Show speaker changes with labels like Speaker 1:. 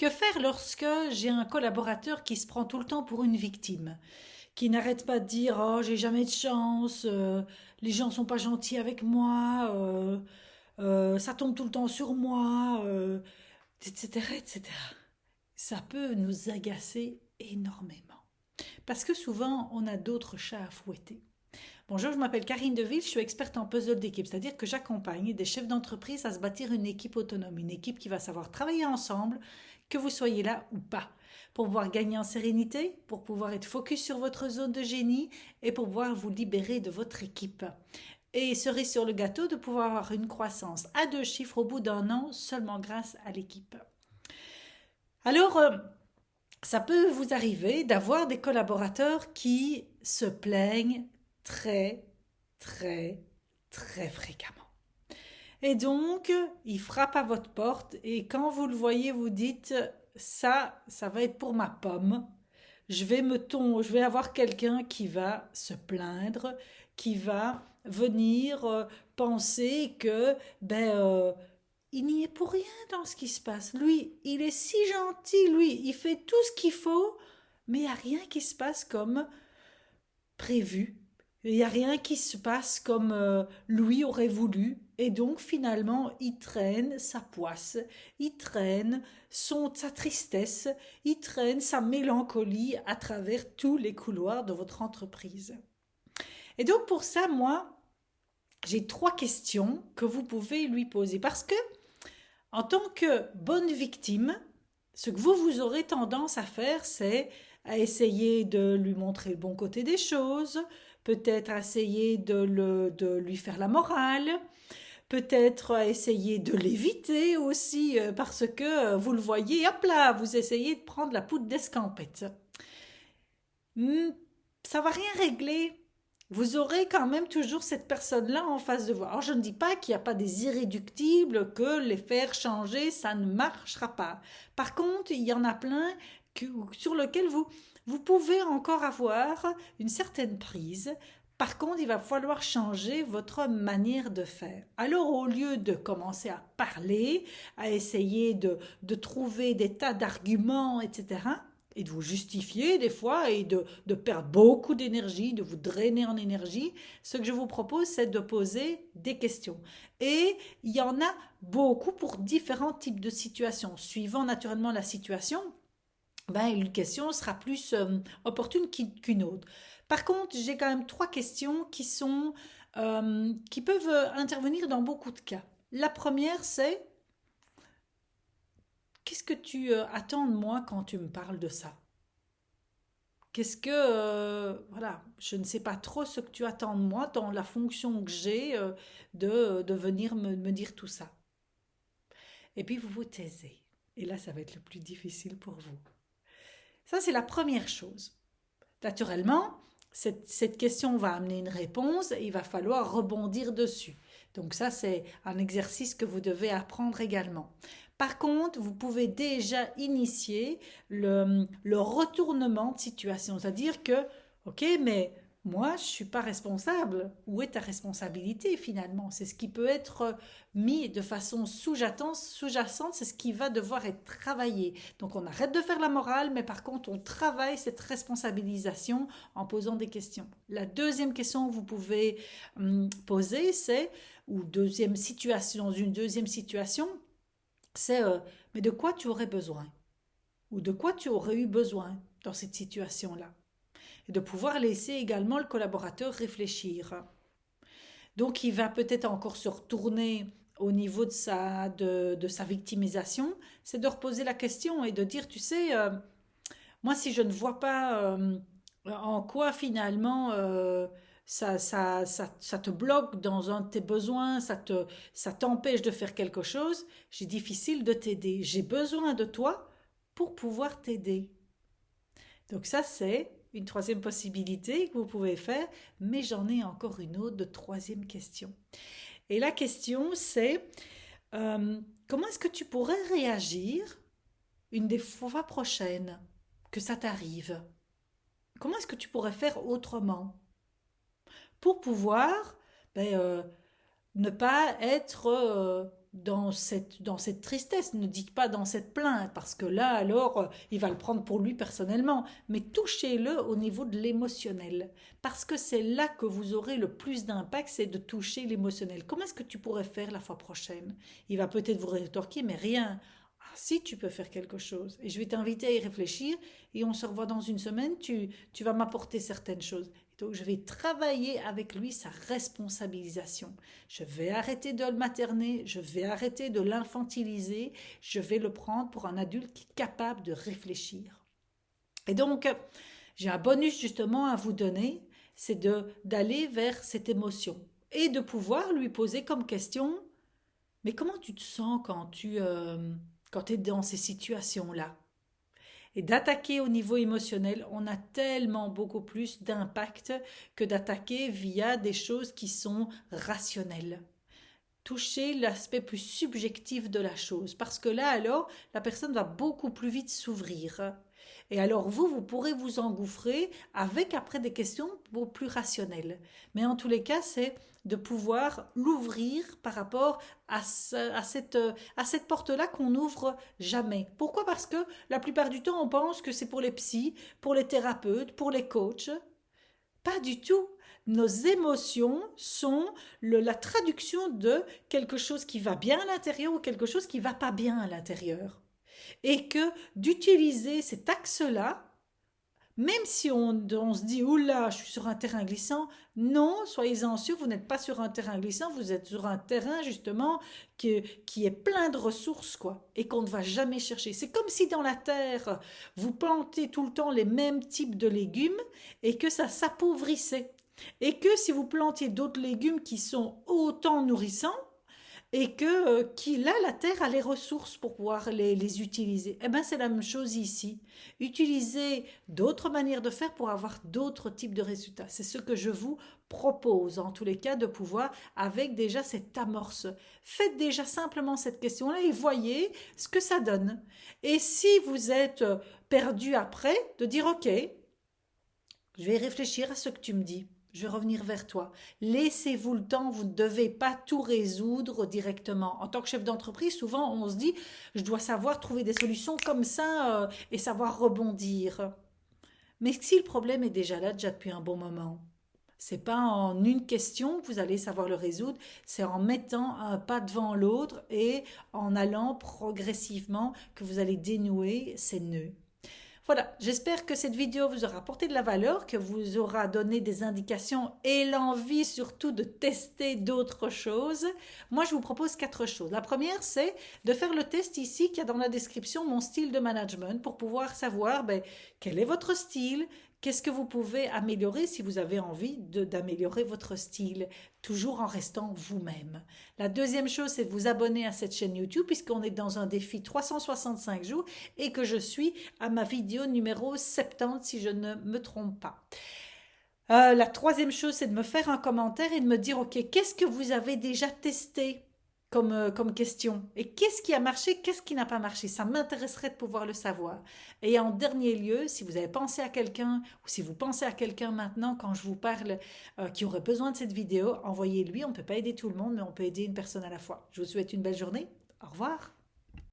Speaker 1: Que faire lorsque j'ai un collaborateur qui se prend tout le temps pour une victime, qui n'arrête pas de dire oh j'ai jamais de chance, les gens sont pas gentils avec moi, ça tombe tout le temps sur moi, etc., etc. Ça peut nous agacer énormément parce que souvent on a d'autres chats à fouetter. Bonjour, je m'appelle Karine Deville, je suis experte en puzzle d'équipe, c'est-à-dire que j'accompagne des chefs d'entreprise à se bâtir une équipe autonome, une équipe qui va savoir travailler ensemble, que vous soyez là ou pas, pour pouvoir gagner en sérénité, pour pouvoir être focus sur votre zone de génie et pour pouvoir vous libérer de votre équipe. Et cerise sur le gâteau, de pouvoir avoir une croissance à 2 chiffres au bout d'un an seulement grâce à l'équipe. Alors, ça peut vous arriver d'avoir des collaborateurs qui se plaignent très, très, très fréquemment. Et donc, il frappe à votre porte et quand vous le voyez, vous dites, ça va être pour ma pomme. Je vais avoir quelqu'un qui va se plaindre, qui va venir penser que il n'y est pour rien dans ce qui se passe. Lui, il est si gentil, lui, il fait tout ce qu'il faut, mais il n'y a rien qui se passe comme prévu. Il n'y a rien qui se passe comme lui aurait voulu. Et donc finalement, il traîne sa poisse, il traîne sa tristesse, il traîne sa mélancolie à travers tous les couloirs de votre entreprise. Et donc pour ça, moi, j'ai 3 questions que vous pouvez lui poser. Parce que en tant que bonne victime, ce que vous aurez tendance à faire, c'est à essayer de lui montrer le bon côté des choses, peut-être à essayer de lui faire la morale, peut-être à essayer de l'éviter aussi, parce que vous le voyez, hop là, vous essayez de prendre la poudre d'escampette. Hmm, ça va rien régler. Vous aurez quand même toujours cette personne-là en face de vous. Alors je ne dis pas qu'il n'y a pas des irréductibles, que les faire changer, ça ne marchera pas. Par contre, il y en a plein sur lesquels vous pouvez encore avoir une certaine prise. Par contre, il va falloir changer votre manière de faire. Alors, au lieu de commencer à parler, à essayer de trouver des tas d'arguments, etc., et de vous justifier des fois et de perdre beaucoup d'énergie, de vous drainer en énergie, ce que je vous propose, c'est de poser des questions. Et il y en a beaucoup pour différents types de situations. Suivant naturellement la situation, une question sera plus opportune qu'une autre. Par contre, j'ai quand même 3 questions qui peuvent intervenir dans beaucoup de cas. La première, c'est qu'est-ce que tu attends de moi quand tu me parles de ça? Qu'est-ce que, voilà, je ne sais pas trop ce que tu attends de moi dans la fonction que j'ai de venir me dire tout ça. Et puis vous vous taisez. Et là, ça va être le plus difficile pour vous. Ça, c'est la première chose. Naturellement, cette question va amener une réponse et il va falloir rebondir dessus. Donc ça, c'est un exercice que vous devez apprendre également. Par contre, vous pouvez déjà initier le retournement de situation, c'est-à-dire que, ok, mais moi, je ne suis pas responsable. Où est ta responsabilité finalement? C'est ce qui peut être mis de façon sous-jacente, c'est ce qui va devoir être travaillé. Donc on arrête de faire la morale, mais par contre on travaille cette responsabilisation en posant des questions. La deuxième question que vous pouvez poser, c'est, ou deuxième situation, dans une deuxième situation, c'est mais de quoi tu aurais besoin? Ou de quoi tu aurais eu besoin dans cette situation-là? Et de pouvoir laisser également le collaborateur réfléchir. Donc il va peut-être encore se retourner au niveau de sa victimisation, c'est de reposer la question et de dire, tu sais, moi si je ne vois pas en quoi finalement ça te bloque dans un de tes besoins, ça t'empêche de faire quelque chose, c'est difficile de t'aider. J'ai besoin de toi pour pouvoir t'aider. Donc ça, c'est une troisième possibilité que vous pouvez faire, mais j'en ai encore une autre de troisième question. Et la question, c'est comment est-ce que tu pourrais réagir une des fois prochaines que ça t'arrive? Comment est-ce que tu pourrais faire autrement pour pouvoir ben, ne pas être dans cette tristesse, ne dites pas dans cette plainte, parce que là, alors, il va le prendre pour lui personnellement, mais touchez-le au niveau de l'émotionnel, parce que c'est là que vous aurez le plus d'impact, c'est de toucher l'émotionnel. Comment est-ce que tu pourrais faire la fois prochaine? Il va peut-être vous rétorquer, mais rien. Ah, si tu peux faire quelque chose, et je vais t'inviter à y réfléchir, et on se revoit dans une semaine, tu vas m'apporter certaines choses. Donc, je vais travailler avec lui sa responsabilisation. Je vais arrêter de le materner, je vais arrêter de l'infantiliser, je vais le prendre pour un adulte qui est capable de réfléchir. Et donc, j'ai un bonus justement à vous donner, c'est d'aller vers cette émotion et de pouvoir lui poser comme question, mais comment tu te sens quand tu es dans ces situations-là? Et d'attaquer au niveau émotionnel, on a tellement beaucoup plus d'impact que d'attaquer via des choses qui sont rationnelles. Toucher l'aspect plus subjectif de la chose, parce que là alors, la personne va beaucoup plus vite s'ouvrir. Et alors vous pourrez vous engouffrer avec après des questions beaucoup plus rationnelles. Mais en tous les cas, c'est de pouvoir l'ouvrir par rapport à cette porte-là qu'on n'ouvre jamais. Pourquoi? Parce que la plupart du temps, on pense que c'est pour les psys, pour les thérapeutes, pour les coachs. Pas du tout. Nos émotions sont la traduction de quelque chose qui va bien à l'intérieur ou quelque chose qui va pas bien à l'intérieur. Et que d'utiliser cet axe-là, même si on se dit oula, je suis sur un terrain glissant, non, soyez-en sûrs, vous n'êtes pas sur un terrain glissant, vous êtes sur un terrain justement qui est plein de ressources, quoi, et qu'on ne va jamais chercher. C'est comme si dans la terre, vous plantez tout le temps les mêmes types de légumes et que ça s'appauvrissait. Et que si vous plantiez d'autres légumes qui sont autant nourrissants, et que là, la Terre a les ressources pour pouvoir les utiliser. Eh bien, c'est la même chose ici. Utiliser d'autres manières de faire pour avoir d'autres types de résultats. C'est ce que je vous propose, en tous les cas, de pouvoir, avec déjà cette amorce. Faites déjà simplement cette question-là et voyez ce que ça donne. Et si vous êtes perdu après, de dire, OK, je vais réfléchir à ce que tu me dis. Je vais revenir vers toi. Laissez-vous le temps, vous ne devez pas tout résoudre directement. En tant que chef d'entreprise, souvent on se dit, je dois savoir trouver des solutions comme ça et savoir rebondir. Mais si le problème est déjà là, déjà depuis un bon moment, c'est pas en une question que vous allez savoir le résoudre, c'est en mettant un pas devant l'autre et en allant progressivement que vous allez dénouer ces nœuds. Voilà, j'espère que cette vidéo vous aura apporté de la valeur, que vous aura donné des indications et l'envie surtout de tester d'autres choses. Moi, je vous propose 4 choses. La première, c'est de faire le test ici qu'il y a dans la description, mon style de management, pour pouvoir savoir quel est votre style, qu'est-ce que vous pouvez améliorer si vous avez envie d'améliorer votre style, toujours en restant vous-même. La deuxième chose, c'est de vous abonner à cette chaîne YouTube puisqu'on est dans un défi 365 jours et que je suis à ma vidéo numéro 70 si je ne me trompe pas. La troisième chose, c'est de me faire un commentaire et de me dire, OK, qu'est-ce que vous avez déjà testé comme question. Et qu'est-ce qui a marché, qu'est-ce qui n'a pas marché? Ça m'intéresserait de pouvoir le savoir. Et en dernier lieu, si vous avez pensé à quelqu'un, ou si vous pensez à quelqu'un maintenant, quand je vous parle, qui aurait besoin de cette vidéo, envoyez-lui. On ne peut pas aider tout le monde, mais on peut aider une personne à la fois. Je vous souhaite une belle journée. Au revoir.